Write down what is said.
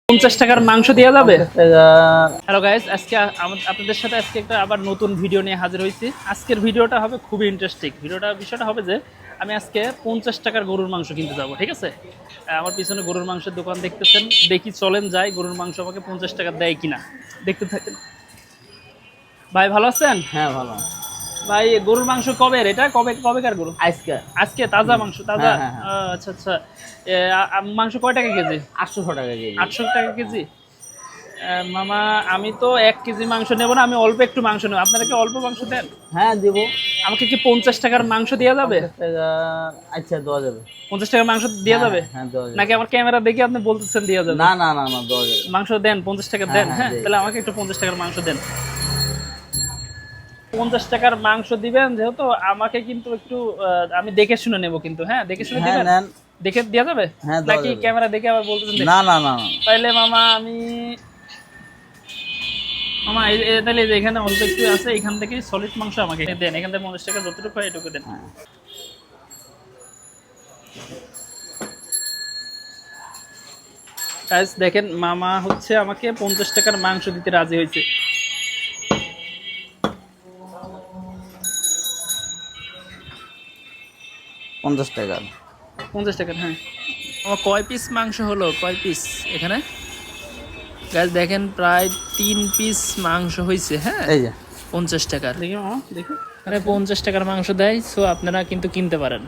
50 টাকার মাংস দেওয়া যাবে। হ্যালো গাইস, আজকে আপনাদের সাথে একটা আবার নতুন ভিডিও নিয়ে হাজির হয়েছি। আজকের ভিডিওটা হবে খুবই ইন্টারেস্টিং। বিষয়টা হবে যে আমি আজকে 50 টাকার গরুর মাংস কিনতে যাবো, ঠিক আছে? আমার পিছনে গরুর মাংসের দোকান দেখতেছেন, দেখি চলেন যাই গরুর মাংস আমাকে 50 টাকা দেয় কিনা, দেখতে থাকেন। ভাই ভালো আছেন? হ্যাঁ ভালো। ভাই গরুর মাংস এটা কবেকার গরু? আজকে আজকে তাজা মাংস, তাজা? হ্যাঁ, হ্যাঁ, হ্যাঁ। আচ্ছা আচ্ছা। মাংস কয় টাকা কেজি? 800 টাকা কেজি। 800 টাকা কেজি। মামা, আমি তো 1 কেজি মাংস নেব না, আমি অল্প একটু মাংস নেব। আপনারা কি অল্প মাংস দেন? হ্যাঁ দিব। আমাকে কি 50 টাকার মাংস দেওয়া যাবে? 50 টাকা। আচ্ছা দেওয়া যাবে। 50 টাকার মাংস দেওয়া যাবে? হ্যাঁ দেওয়া যাবে। নাকি আমার ক্যামেরা দেখে আপনি বলতেছেন দেওয়া যাবে? না না না না দেওয়া যাবে। মাংস দেন, 50 টাকা দেন। হ্যাঁ, হ্যাঁ, দেই। তাহলে আমাকে একটু 50 টাকার মাংস দেন। 50 টাকার মাংস দিবেন যেহেতু, আমাকে কিন্তু একটু আমি দেখে শুনে নেব কিন্তু। হ্যাঁ, দেখে শুনে হ্যাঁ দিবেন? নেন। দেখে দেওয়া যাবে? হ্যাঁ দেওয়া নাকি যাবে। ক্যামেরা দেখে আবার বলতেছেন না না না না। তাইলে মামা মামা তাহলে এই যে এখানে অল্প একটু আছে, এখান থেকে সলিড মাংস আমাকে দেন। এখান থেকে 50 টাকা যতটুকু হয় এটুকু দেন। হ্যাঁ। গাইস দেখেন, মামা হচ্ছে আমাকে 50 টাকার মাংস দিতে রাজি হয়েছে। পঞ্চাশ টাকা। 50 টাকার, হ্যাঁ। আমার কয় পিস মাংস হলো, কয় পিস এখানে? গাইস দেখেন, প্রায় 3 পিস মাংস হয়েছে। হ্যাঁ, এই যে 50 টাকার। দেখি মামা, দেখি, মানে 50 টাকার মাংস দেয়, সো আপনারা কিন্তু কিনতে পারেন।